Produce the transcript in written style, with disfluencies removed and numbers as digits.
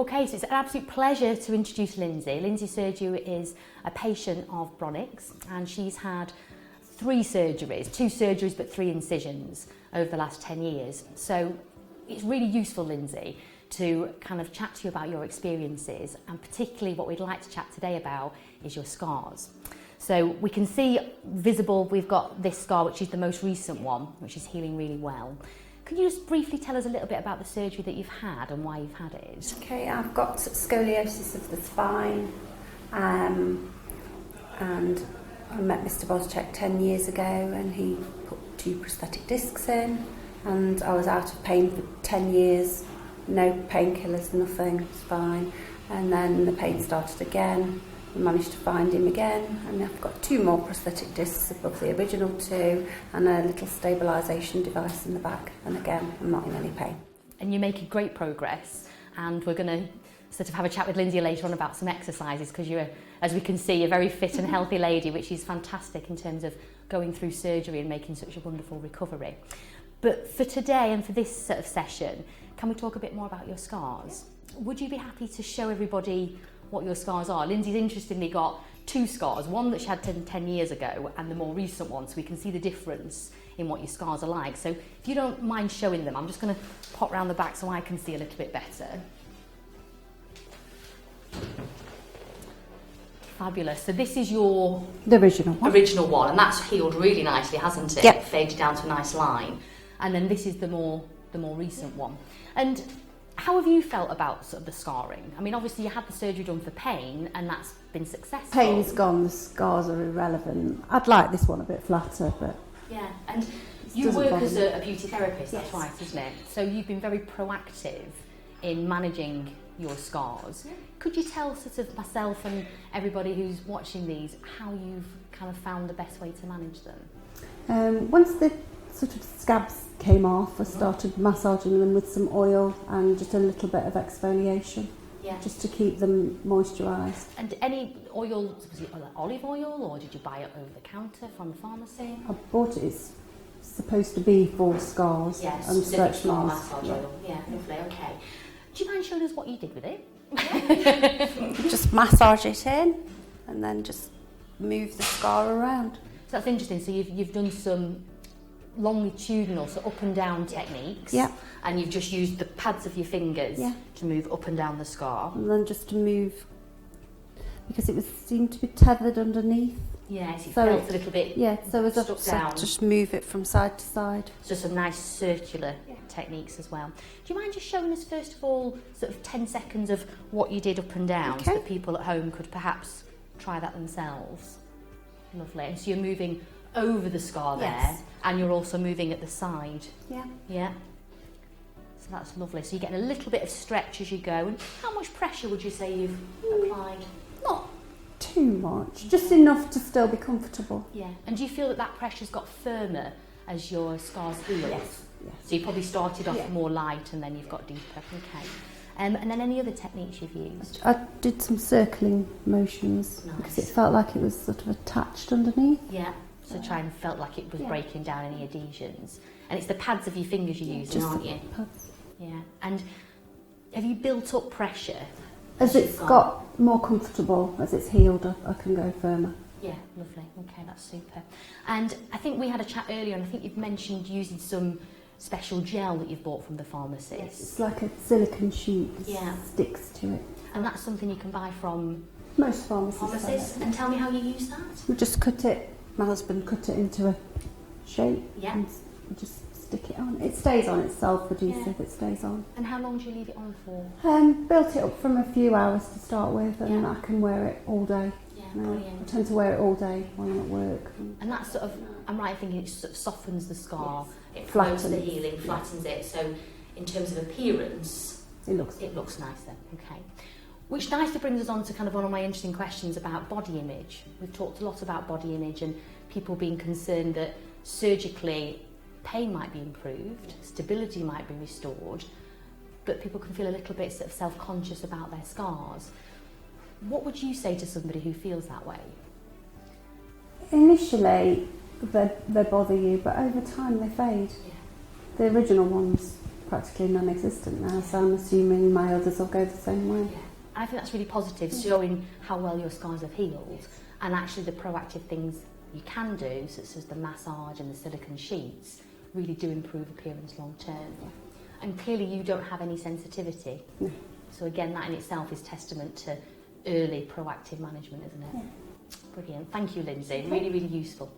Okay, so it's an absolute pleasure to introduce Lindsay. Lindsay Sergiu is a patient of Bronix, and she's had 3 surgeries, 2 surgeries but 3 incisions over the last 10 years. So it's really useful, Lindsay, to kind of chat to you about your experiences, and particularly what we'd like to chat today about is your scars. So we can see visible, we've got this scar, which is the most recent one, which is healing really well. Could you just briefly tell us a little bit about the surgery that you've had and why you've had it? Okay, I've got scoliosis of the spine, and I met Mr. Boschek 10 years ago, and he put 2 prosthetic discs in, and I was out of pain for 10 years, no painkillers, nothing, it's fine. And then the pain started again. I managed to find him again, and I've got 2 more prosthetic discs above the original 2 and a little stabilisation device in the back, and again I'm not in any pain. And you're making great progress, and we're going to sort of have a chat with Lindsay later on about some exercises, because you're, as we can see, a very fit and healthy lady, which is fantastic in terms of going through surgery and making such a wonderful recovery. But for today and for this sort of session, can we talk a bit more about your scars? Would you be happy to show everybody what your scars are? Lindsay's interestingly got 2 scars, one that she had 10 years ago and the more recent one, so we can see the difference in what your scars are like. So if you don't mind showing them, I'm just going to pop round the back so I can see a little bit better. Fabulous. So this is the original one, and that's healed really nicely, hasn't it? Yep. Faded down to a nice line. And then this is the more recent one. And how have you felt about sort of the scarring? I mean, obviously you had the surgery done for pain, and that's been successful. Pain's gone, the scars are irrelevant. I'd like this one a bit flatter, but... Yeah, and you work as a beauty therapist, that's right, isn't it? So you've been very proactive in managing your scars. Yeah. Could you tell sort of myself and everybody who's watching these how you've kind of found the best way to manage them? Once the sort of scabs came off, I started massaging them with some oil and just a little bit of exfoliation, just to keep them moisturised. And any oil, was it olive oil, or did you buy it over the counter from the pharmacy? I bought it, it's supposed to be for scars and stretch marks. Massage oil. Yeah, lovely, okay. Do you mind showing us what you did with it? Just massage it in and then just move the scar around. So that's interesting, so you've done some longitudinal, so up and down techniques, and you've just used the pads of your fingers to move up and down the scar. And then just to move, because it seemed to be tethered underneath. Yes, it felt a little bit so as stuck down. Just move it from side to side. So some nice circular techniques as well. Do you mind just showing us first of all sort of 10 seconds of what you did up and down, so that people at home could perhaps try that themselves? Lovely. And so you're moving over the scar there, and you're also moving at the side. Yeah. So that's lovely. So you're getting a little bit of stretch as you go. And how much pressure would you say you've applied? Not too much, just enough to still be comfortable. Yeah. And do you feel that pressure's got firmer as your scars heal? Yes. So you probably started off more light and then you've got deeper. Okay. And then any other techniques you've used? I did some circling motions because it felt like it was sort of attached underneath. Yeah. So try and felt like it was breaking down any adhesions. And it's the pads of your fingers you're using, aren't you? Pads. Yeah. And have you built up pressure? As it's got more comfortable, as it's healed, I can go firmer. Yeah, lovely. Okay, that's super. And I think we had a chat earlier, and I think you've mentioned using some special gel that you've bought from the pharmacist. Yes, it's like a silicone sheet that sticks to it. And that's something you can buy from most pharmacists. And tell me how you use that. We just cut it. My husband cut it into a shape and just stick it on. It stays on itself, adhesive, it stays on. And how long do you leave it on for? Built it up from a few hours to start with, and I can wear it all day. I tend to wear it all day when I'm at work. And that's sort of, I'm right in thinking it sort of softens the scar, it flattens the healing, flattens it, so in terms of appearance, it looks nice then, okay. Which nicely brings us on to kind of one of my interesting questions about body image. We've talked a lot about body image and people being concerned that surgically pain might be improved, stability might be restored, but people can feel a little bit sort of self-conscious about their scars. What would you say to somebody who feels that way? Initially, they bother you, but over time they fade. The original ones practically non-existent now, so I'm assuming my others will go the same way. I think that's really positive, showing how well your scars have healed, and actually the proactive things you can do, such as the massage and the silicone sheets, really do improve appearance long term. And clearly you don't have any sensitivity. No. So again, that in itself is testament to early proactive management, isn't it? Yeah. Brilliant. Thank you, Lindsay. Really, really useful.